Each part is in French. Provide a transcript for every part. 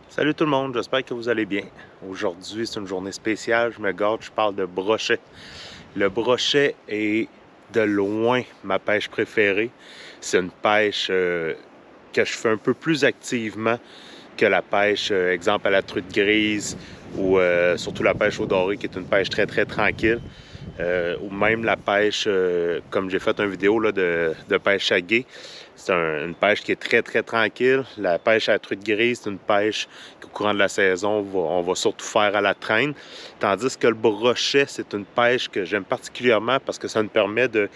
Salut tout le monde, j'espère que vous allez bien. Aujourd'hui, c'est une journée spéciale, je me gâte, je parle de brochet. Le brochet est de loin ma pêche préférée. C'est une pêche que je fais un peu plus activement que la pêche, exemple à la truite grise ou surtout la pêche au doré qui est une pêche très tranquille. Ou même la pêche, comme j'ai fait une vidéo là, de pêche à gué. C'est une pêche qui est très tranquille. La pêche à la truite grise, c'est une pêche qu'au courant de la saison, on va surtout faire à la traîne. Tandis que le brochet, c'est une pêche que j'aime particulièrement parce que ça me permet de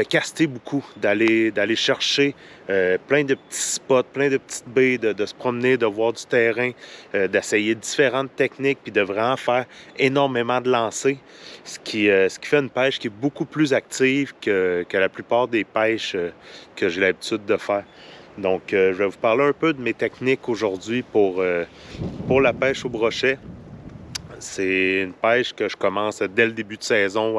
caster beaucoup, d'aller chercher plein de petits spots, plein de petites baies, de se promener, de voir du terrain, d'essayer différentes techniques, puis de vraiment faire énormément de lancers, ce qui fait une pêche qui est beaucoup plus active que la plupart des pêches que j'ai l'habitude de faire. Donc, je vais vous parler un peu de mes techniques aujourd'hui pour la pêche au brochet. C'est une pêche que je commence dès le début de saison,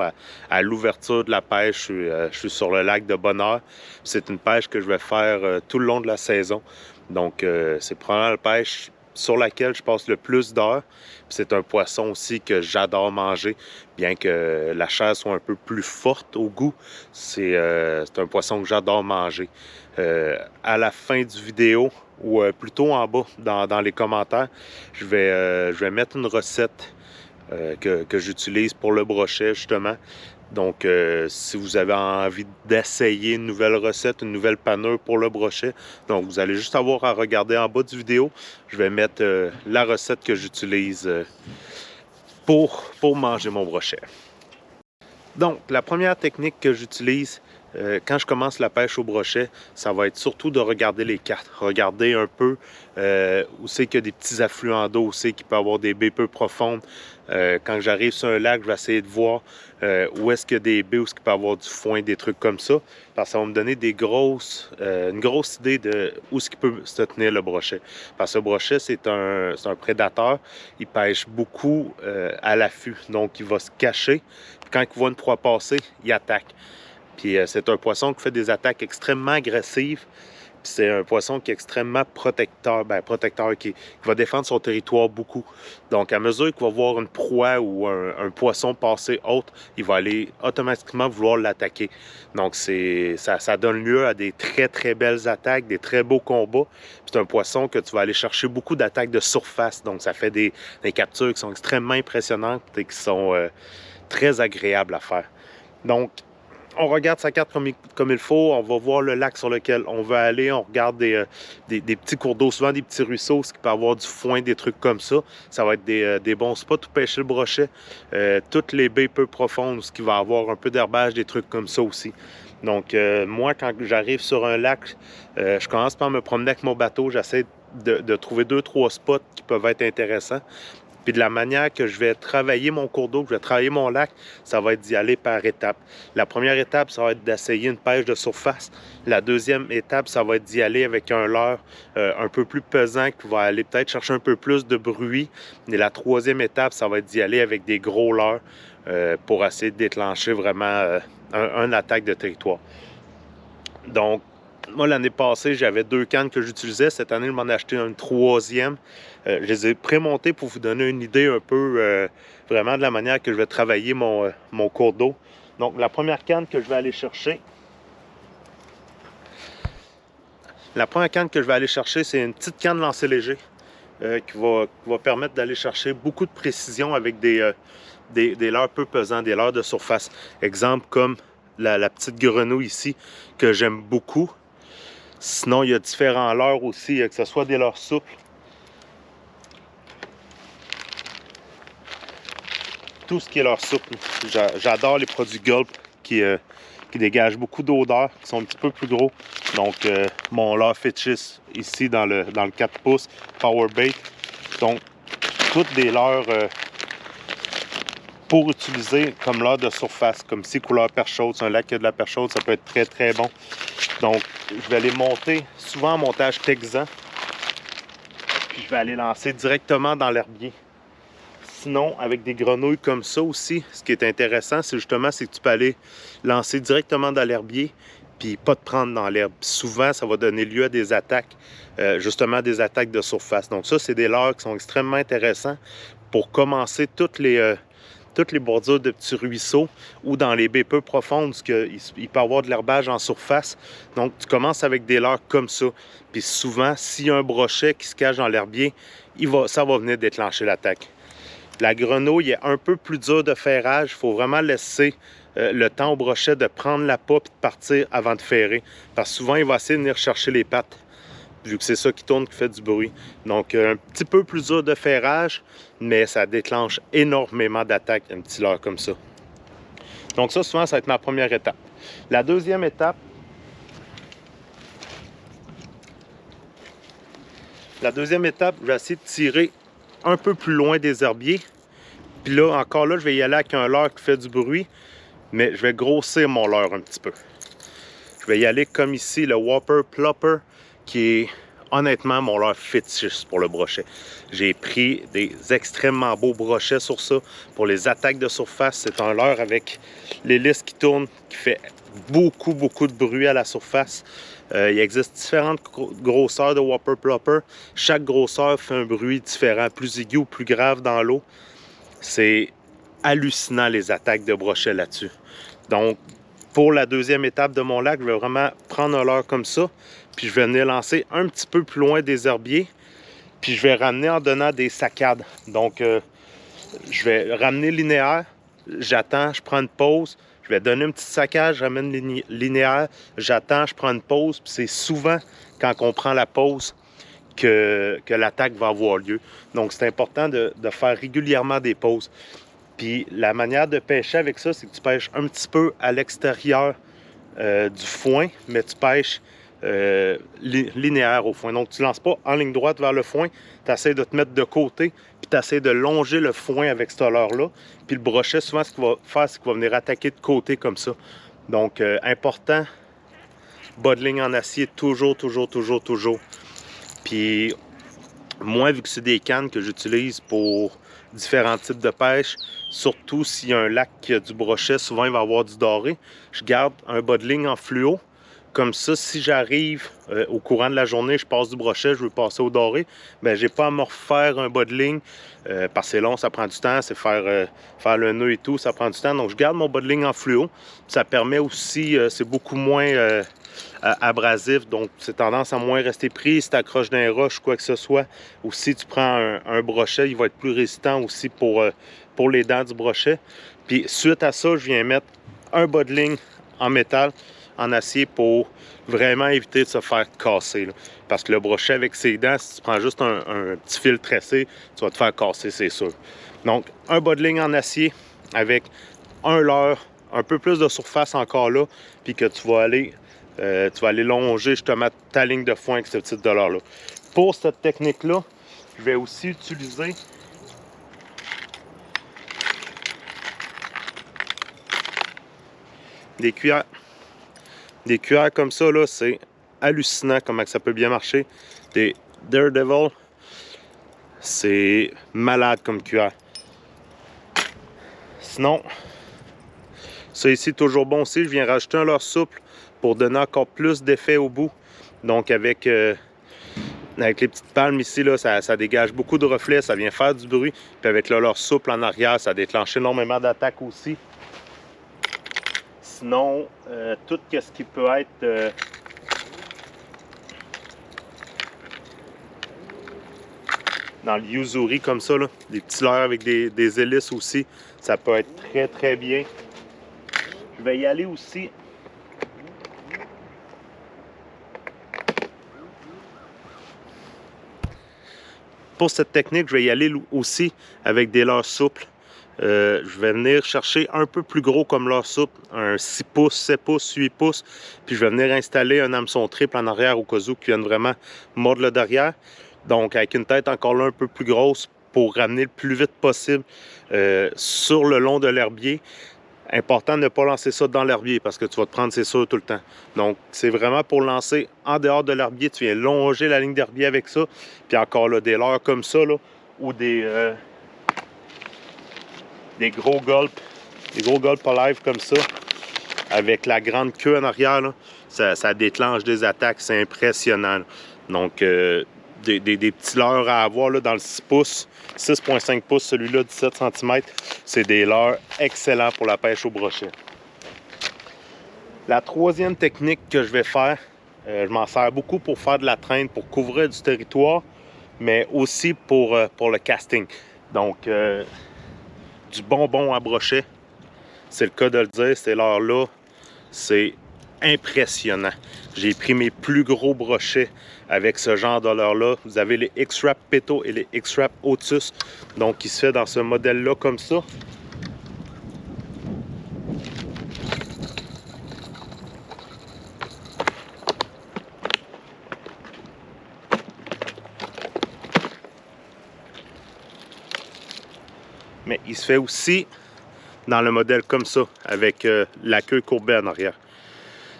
à l'ouverture de la pêche. Je suis sur le lac de Bonheur. C'est une pêche que je vais faire tout le long de la saison. Donc, c'est probablement la pêche sur laquelle je passe le plus d'heures. C'est un poisson aussi que j'adore manger, bien que la chair soit un peu plus forte au goût. C'est un poisson que j'adore manger. À la fin du vidéo, ou plutôt en bas dans les commentaires, je vais mettre une recette que j'utilise pour le brochet, justement. Donc, si vous avez envie d'essayer une nouvelle recette, une nouvelle panure pour le brochet, donc vous allez juste avoir à regarder en bas du vidéo. Je vais mettre la recette que j'utilise pour manger mon brochet. Donc, la première technique que j'utilise quand je commence la pêche au brochet, ça va être surtout de regarder les cartes. Regarder un peu où c'est qu'il y a des petits affluents d'eau, où c'est qu'il peut y avoir des baies peu profondes. Quand j'arrive sur un lac, je vais essayer de voir où est-ce qu'il y a des baies, où est-ce qu'il peut y avoir du foin, des trucs comme ça. Parce que ça va me donner une grosse idée de où est-ce qu'il peut se tenir le brochet. Parce que le brochet, c'est un prédateur. Il pêche beaucoup à l'affût. Donc, il va se cacher. Puis quand il voit une proie passer, il attaque. Puis c'est un poisson qui fait des attaques extrêmement agressives. Puis c'est un poisson qui est extrêmement protecteur, qui va défendre son territoire beaucoup. Donc à mesure qu'il va voir une proie ou un poisson passer autre, il va aller automatiquement vouloir l'attaquer. Donc ça donne lieu à des très belles attaques, des très beaux combats. Puis c'est un poisson que tu vas aller chercher beaucoup d'attaques de surface. Donc ça fait des captures qui sont extrêmement impressionnantes et qui sont très agréables à faire. Donc, on regarde sa carte comme il faut, on va voir le lac sur lequel on veut aller, on regarde des petits cours d'eau, souvent des petits ruisseaux, ce qui peut avoir du foin, des trucs comme ça. Ça va être des bons spots où pêcher le brochet. Toutes les baies peu profondes, ce qui va avoir un peu d'herbage, des trucs comme ça aussi. Donc, moi, quand j'arrive sur un lac, je commence par me promener avec mon bateau. J'essaie de trouver 2-3 spots qui peuvent être intéressants. Puis de la manière que je vais travailler mon cours d'eau, que je vais travailler mon lac, ça va être d'y aller par étapes. La première étape, ça va être d'essayer une pêche de surface. La deuxième étape, ça va être d'y aller avec un leurre un peu plus pesant qui va aller peut-être chercher un peu plus de bruit. Et la troisième étape, ça va être d'y aller avec des gros leurres pour essayer de déclencher vraiment une attaque de territoire. Donc, moi, l'année passée, j'avais 2 cannes que j'utilisais. Cette année, je m'en ai acheté une troisième. Je les ai prémontées pour vous donner une idée un peu vraiment de la manière que je vais travailler mon cours d'eau. Donc, la première canne que je vais aller chercher, c'est une petite canne lancé léger qui va permettre d'aller chercher beaucoup de précision avec des leurres peu pesants, des leurres de surface. Exemple comme la petite grenouille ici, que j'aime beaucoup. Sinon, il y a différents leurres aussi, que ce soit des leurres souples. Tout ce qui est leurre souple. J'adore les produits Gulp qui dégagent beaucoup d'odeur, qui sont un petit peu plus gros. Donc, mon leurre fétiche ici dans le 4 pouces, Power Bait. Donc, toutes des leurres pour utiliser comme leurre de surface, comme ici, couleur perche chaude. C'est un lac qui a de la perche chaude, ça peut être très bon. Donc, je vais les monter souvent en montage texan. Puis je vais aller lancer directement dans l'herbier. Sinon, avec des grenouilles comme ça aussi, ce qui est intéressant, c'est que tu peux aller lancer directement dans l'herbier. puis pas de prendre dans l'herbe. Souvent, ça va donner lieu à des attaques, justement des attaques de surface. Donc ça, c'est des leurres qui sont extrêmement intéressants pour commencer toutes les bordures de petits ruisseaux ou dans les baies peu profondes, parce il peut y avoir de l'herbage en surface. Donc, tu commences avec des leurres comme ça. Puis souvent, s'il y a un brochet qui se cache dans l'herbier, ça va venir déclencher l'attaque. La grenouille est un peu plus dure de ferrage. Il faut vraiment laisser le temps au brochet de prendre la peau et de partir avant de ferrer. Parce que souvent, il va essayer de venir chercher les pattes, vu que c'est ça qui tourne, qui fait du bruit. Donc, un petit peu plus dur de ferrage, mais ça déclenche énormément d'attaques, un petit leurre comme ça. Donc ça, souvent, ça va être ma première étape. La deuxième étape, je vais essayer de tirer un peu plus loin des herbiers. Puis là, encore là, je vais y aller avec un leurre qui fait du bruit, mais je vais grossir mon leurre un petit peu. Je vais y aller comme ici, le Whopper Plopper, qui est honnêtement mon leurre fétiche pour le brochet. J'ai pris des extrêmement beaux brochets sur ça. Pour les attaques de surface, c'est un leurre avec l'hélice qui tourne, qui fait beaucoup de bruit à la surface. Il existe différentes grosseurs de Whopper Plopper. Chaque grosseur fait un bruit différent, plus aigu ou plus grave dans l'eau. C'est hallucinant les attaques de brochet là-dessus. Donc, pour la deuxième étape de mon lac, je vais vraiment prendre un leurre comme ça, puis je vais venir lancer un petit peu plus loin des herbiers, puis je vais ramener en donnant des saccades. Donc, je vais ramener linéaire, j'attends, je prends une pause, je vais donner une petite saccade, je ramène linéaire, j'attends, je prends une pause, puis c'est souvent quand on prend la pause que l'attaque va avoir lieu. Donc, c'est important de faire régulièrement des pauses. Puis, la manière de pêcher avec ça, c'est que tu pêches un petit peu à l'extérieur du foin, mais tu pêches linéaire au foin. Donc, tu ne lances pas en ligne droite vers le foin, tu essaies de te mettre de côté, puis tu essaies de longer le foin avec ce leurre-là. Puis le brochet, souvent, ce qu'il va faire, c'est qu'il va venir attaquer de côté comme ça. Donc, important, bas de ligne en acier, toujours. Puis, moi, vu que c'est des cannes que j'utilise pour différents types de pêche, surtout s'il y a un lac qui a du brochet, souvent il va y avoir du doré, je garde un bas de ligne en fluo. Comme ça, si j'arrive au courant de la journée, je passe du brochet, je veux passer au doré, bien, j'ai pas à me refaire un bas de ligne, parce que c'est long, ça prend du temps, c'est faire le nœud et tout, ça prend du temps. Donc, je garde mon bas de ligne en fluo. Ça permet aussi, c'est beaucoup moins abrasif, donc c'est tendance à moins rester pris si tu accroches dans les roches ou quoi que ce soit. Ou si tu prends un brochet, il va être plus résistant aussi pour les dents du brochet. Puis, suite à ça, je viens mettre un bas de ligne en métal, en acier, pour vraiment éviter de se faire casser, là. Parce que le brochet avec ses dents, si tu prends juste un petit fil tressé, tu vas te faire casser, c'est sûr. Donc, un bas de ligne en acier avec un leurre, un peu plus de surface encore là, puis que tu vas aller longer justement ta ligne de foin avec ce type de leurre-là. Pour cette technique-là, je vais aussi utiliser des cuillères. Des cuillères comme ça, là, c'est hallucinant comment ça peut bien marcher. Des Daredevil, c'est malade comme cuillère. Sinon, ça ici, toujours bon aussi. Je viens rajouter un leurre souple pour donner encore plus d'effet au bout. Donc, avec les petites palmes ici, là, ça dégage beaucoup de reflets, ça vient faire du bruit. Puis avec le leurre souple en arrière, ça déclenche énormément d'attaques aussi. Sinon, tout ce qui peut être dans le Yuzuri comme ça, là, des petits leurres avec des hélices aussi, ça peut être très bien. Je vais y aller aussi pour cette technique, je vais y aller aussi avec des leurres souples. Je vais venir chercher un peu plus gros comme leurre souple, un 6 pouces, 7 pouces, 8 pouces, puis je vais venir installer un hameçon triple en arrière au cas où qui vienne vraiment mordre le derrière. Donc avec une tête encore là un peu plus grosse pour ramener le plus vite possible sur le long de l'herbier. Important de ne pas lancer ça dans l'herbier parce que tu vas te prendre, c'est sûr, tout le temps. Donc, c'est vraiment pour lancer en dehors de l'herbier. Tu viens longer la ligne d'herbier avec ça. Puis encore là, des leurres comme ça, là, ou des gros gulps. Des gros gulps live comme ça, avec la grande queue en arrière, là. ça déclenche des attaques, c'est impressionnant. Donc, des petits leurres à avoir là, dans le 6 pouces, 6,5 pouces, celui-là 17 cm, c'est des leurres excellents pour la pêche au brochet. La troisième technique que je vais faire, je m'en sers beaucoup pour faire de la traîne, pour couvrir du territoire, mais aussi pour le casting. Donc, du bonbon à brochet, c'est le cas de le dire, ces leurres-là, c'est impressionnant. J'ai pris mes plus gros brochets avec ce genre de leurre-là. Vous avez les X-Rap Peto et les X-Rap Otus. Donc, il se fait dans ce modèle-là comme ça. Mais il se fait aussi dans le modèle comme ça, avec la queue courbée en arrière.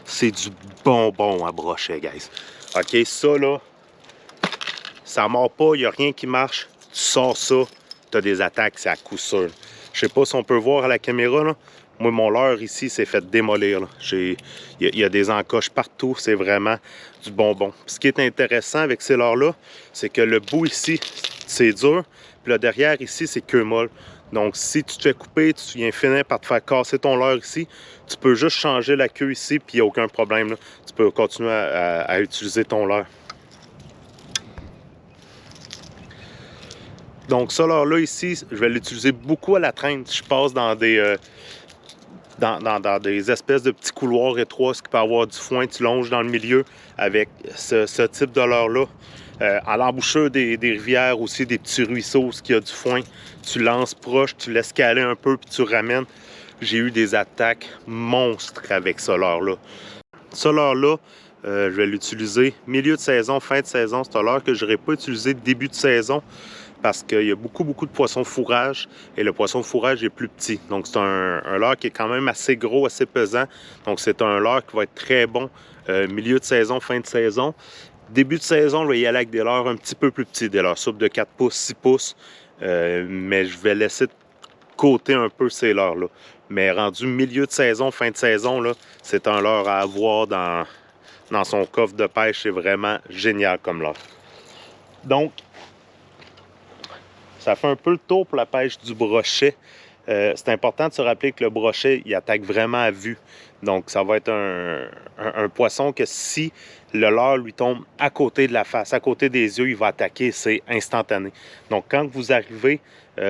C'est du bonbon à brochet, guys. OK, ça, là, ça mord pas, il n'y a rien qui marche. Tu sors ça, tu as des attaques, c'est à coup sûr. Je sais pas si on peut voir à la caméra, là. Moi, mon leurre ici s'est fait démolir. Il y a des encoches partout, c'est vraiment du bonbon. Puis ce qui est intéressant avec ces leurres-là, c'est que le bout ici, c'est dur. Puis là, derrière ici, c'est queue molle. Donc, si tu te fais couper, tu viens finir par te faire casser ton leurre ici, tu peux juste changer la queue ici, puis il n'y a aucun problème, là. Tu peux continuer à utiliser ton leurre. Donc, ce leurre-là ici, je vais l'utiliser beaucoup à la traîne. Je passe dans des, dans des espèces de petits couloirs étroits, ce qui peut avoir du foin, tu longes dans le milieu avec ce type de leurre-là. À l'embouchure des rivières aussi, des petits ruisseaux, ce qui a du foin, tu lances proche, tu laisses caler un peu, puis tu ramènes. J'ai eu des attaques monstres avec ce leurre-là. Ce leurre-là, je vais l'utiliser milieu de saison, fin de saison. C'est un leurre que je n'aurais pas utilisé début de saison parce qu'il y a beaucoup de poissons fourrage et le poisson de fourrage est plus petit. Donc, c'est un leurre qui est quand même assez gros, assez pesant. Donc, c'est un leurre qui va être très bon milieu de saison, fin de saison. Début de saison, je vais y aller avec des leurres un petit peu plus petits, des leurres souples de 4 pouces, 6 pouces. Mais je vais laisser de côté un peu ces leurres-là. Mais rendu milieu de saison, fin de saison, c'est un leurre à avoir dans son coffre de pêche. C'est vraiment génial comme leurre. Donc, ça fait un peu le tour pour la pêche du brochet. C'est important de se rappeler que le brochet, il attaque vraiment à vue. Donc, ça va être un poisson que si le leurre lui tombe à côté de la face, à côté des yeux, il va attaquer, c'est instantané. Donc, quand vous arrivez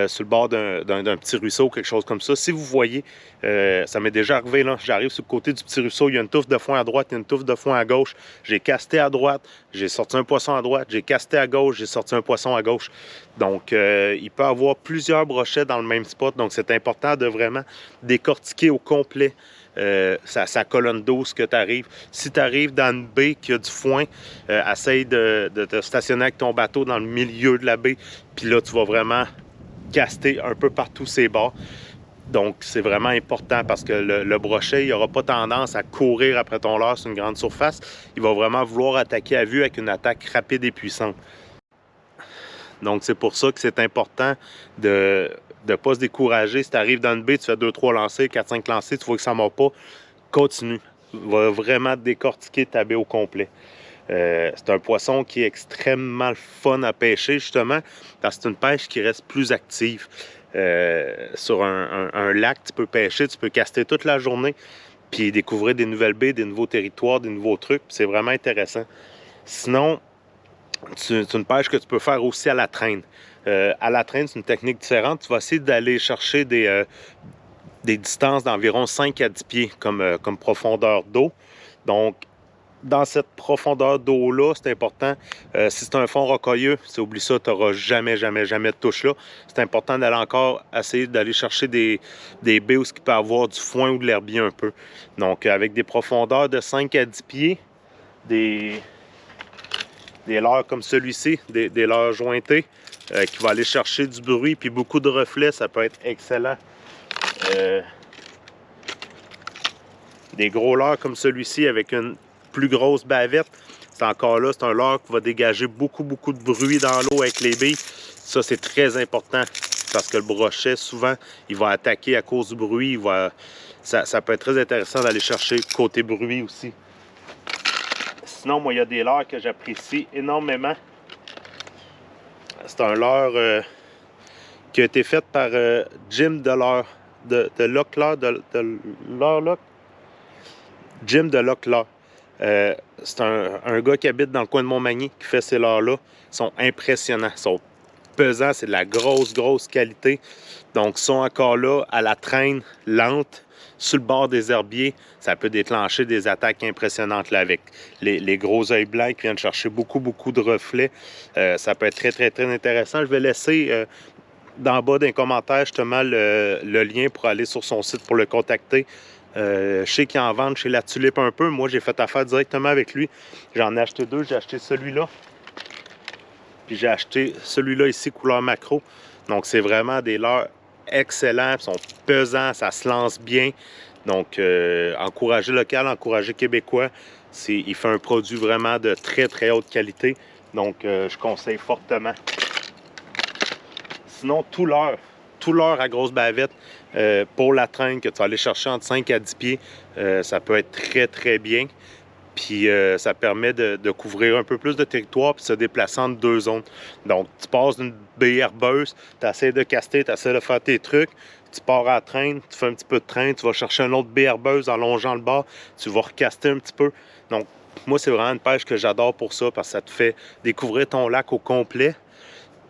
sur le bord d'un petit ruisseau, quelque chose comme ça, si vous voyez, ça m'est déjà arrivé, là, j'arrive sur le côté du petit ruisseau, il y a une touffe de foin à droite, il y a une touffe de foin à gauche, j'ai casté à droite, j'ai sorti un poisson à droite, j'ai casté à gauche, j'ai sorti un poisson à gauche. Donc, il peut y avoir plusieurs brochets dans le même spot, donc c'est important de vraiment décortiquer au complet sa colonne d'eau, ce que tu arrives. Si tu arrives dans une baie qui a du foin, essaye de te stationner avec ton bateau dans le milieu de la baie, puis là, tu vas vraiment caster un peu partout ses bords. Donc, c'est vraiment important parce que le brochet, il n'aura pas tendance à courir après ton leurre sur une grande surface. Il va vraiment vouloir attaquer à vue avec une attaque rapide et puissante. Donc, c'est pour ça que c'est important de ne pas se décourager. Si tu arrives dans une baie, tu fais 2-3 lancers, 4-5 lancers, tu vois que ça ne mord pas, continue. Va vraiment décortiquer ta baie au complet. C'est un poisson qui est extrêmement fun à pêcher, justement, parce que c'est une pêche qui reste plus active. Sur un lac, tu peux pêcher, tu peux caster toute la journée, puis découvrir des nouvelles baies, des nouveaux territoires, des nouveaux trucs. C'est vraiment intéressant. Sinon, c'est une pêche que tu peux faire aussi à la traîne. À la traîne, c'est une technique différente. Tu vas essayer d'aller chercher des distances d'environ 5 à 10 pieds comme profondeur d'eau. Donc, dans cette profondeur d'eau-là, c'est important. Si c'est un fond rocailleux, oublie ça, tu n'auras jamais de touche là. C'est important d'aller encore essayer d'aller chercher des baies où il peut y avoir du foin ou de l'herbier un peu. Donc, avec des profondeurs de 5 à 10 pieds, des leurres comme celui-ci, des leurres jointés, qui vont aller chercher du bruit puis beaucoup de reflets, ça peut être excellent. Des gros leurres comme celui-ci avec une plus grosse bavette, c'est encore là, c'est un leurre qui va dégager beaucoup de bruit dans l'eau avec les billes. Ça, c'est très important parce que le brochet, souvent, il va attaquer à cause du bruit. Ça peut être très intéressant d'aller chercher côté bruit aussi. Sinon, moi, il y a des leurres que j'apprécie énormément. C'est un leurre qui a été fait par Jim de Locklear, de Leurre. Jim de Locklear. C'est un gars qui habite dans le coin de Montmagny qui fait ces leurres-là. Ils sont impressionnants. Ils sont pesants, c'est de la grosse qualité. Donc, ils sont encore là à la traîne lente sur le bord des herbiers. Ça peut déclencher des attaques impressionnantes là, avec les gros œils blancs qui viennent chercher beaucoup de reflets. Ça peut être très intéressant. Je vais laisser dans le bas d'un commentaire justement le lien pour aller sur son site pour le contacter. Je sais qu'il en vend chez La Tulipe un peu. Moi, j'ai fait affaire directement avec lui. J'en ai acheté deux. J'ai acheté celui-là. Puis j'ai acheté celui-là ici, couleur macro. Donc, c'est vraiment des leurres excellents. Ils sont pesants. Ça se lance bien. Donc, encourager local, encourager québécois. Il fait un produit vraiment de très haute qualité. Donc, je conseille fortement. Sinon, tout leurre à grosse bavette pour la traîne que tu vas aller chercher entre 5 à 10 pieds, ça peut être très bien. Puis ça permet de couvrir un peu plus de territoire puis se déplacer entre deux zones. Donc, tu passes d'une baie herbeuse, tu essaies de caster, tu essaies de faire tes trucs, tu pars à la traîne, tu fais un petit peu de traîne, tu vas chercher une autre baie herbeuse en longeant le bord, tu vas recaster un petit peu. Donc, moi, c'est vraiment une pêche que j'adore pour ça parce que ça te fait découvrir ton lac au complet.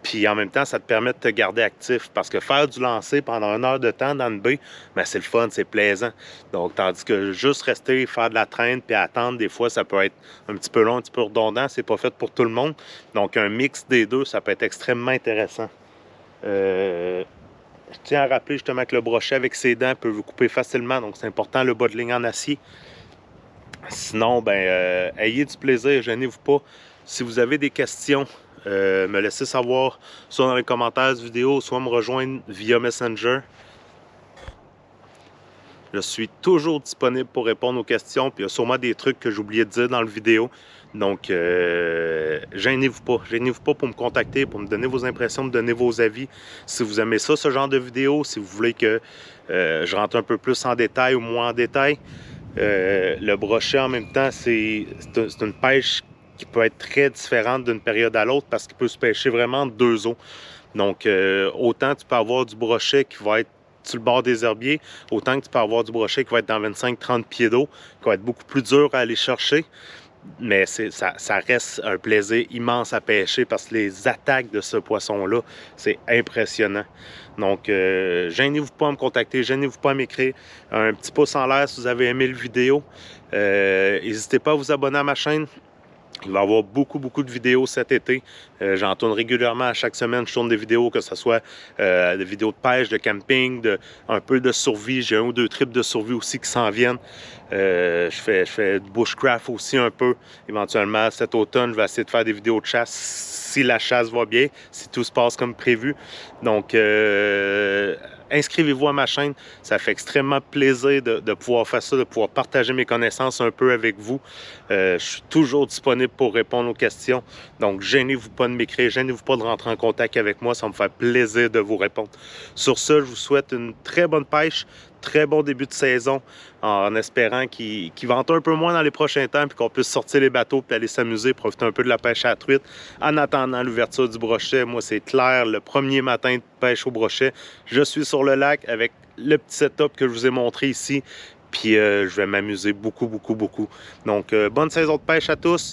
Puis en même temps, ça te permet de te garder actif. Parce que faire du lancer pendant 1 heure de temps dans une baie, ben c'est le fun, c'est plaisant. Donc, tandis que juste rester, faire de la traîne puis attendre, des fois, ça peut être un petit peu long, un petit peu redondant. C'est pas fait pour tout le monde. Donc, un mix des deux, ça peut être extrêmement intéressant. Je tiens à rappeler justement que le brochet avec ses dents peut vous couper facilement. Donc, c'est important, le bas de ligne en acier. Sinon, ben, ayez du plaisir, gênez-vous pas. Si vous avez des questions, me laisser savoir soit dans les commentaires de vidéo, soit me rejoindre via Messenger. Je suis toujours disponible pour répondre aux questions, puis il y a sûrement des trucs que j'ai oublié de dire dans la vidéo. Donc, gênez-vous pas pour me contacter, pour me donner vos impressions, me donner vos avis. Si vous aimez ça, ce genre de vidéo, si vous voulez que je rentre un peu plus en détail ou moins en détail, le brochet en même temps, c'est une pêche qui peut être très différente d'une période à l'autre parce qu'il peut se pêcher vraiment en deux eaux. Donc, autant tu peux avoir du brochet qui va être sur le bord des herbiers, autant que tu peux avoir du brochet qui va être dans 25-30 pieds d'eau, qui va être beaucoup plus dur à aller chercher. Mais ça reste un plaisir immense à pêcher parce que les attaques de ce poisson-là, c'est impressionnant. Donc, gênez-vous pas à me contacter, gênez-vous pas à m'écrire. Un petit pouce en l'air si vous avez aimé la vidéo. N'hésitez pas à vous abonner à ma chaîne. Il va y avoir beaucoup de vidéos cet été. J'en tourne régulièrement à chaque semaine. Je tourne des vidéos, que ce soit des vidéos de pêche, de camping, un peu de survie. J'ai 1 ou 2 trips de survie aussi qui s'en viennent. Je fais du bushcraft aussi un peu. Éventuellement, cet automne, je vais essayer de faire des vidéos de chasse si la chasse va bien, si tout se passe comme prévu. Donc, inscrivez-vous à ma chaîne. Ça fait extrêmement plaisir de pouvoir faire ça, de pouvoir partager mes connaissances un peu avec vous. Je suis toujours disponible pour répondre aux questions. Donc, gênez-vous pas de m'écrire, gênez-vous pas de rentrer en contact avec moi. Ça me fait plaisir de vous répondre. Sur ce, je vous souhaite une très bonne pêche, très bon début de saison, en espérant qu'il vente un peu moins dans les prochains temps puis qu'on puisse sortir les bateaux puis aller s'amuser, profiter un peu de la pêche à la truite en attendant l'ouverture du brochet. Moi, c'est clair, le premier matin de pêche au brochet, je suis sur le lac avec le petit setup que je vous ai montré ici, puis je vais m'amuser beaucoup. Donc, bonne saison de pêche à tous!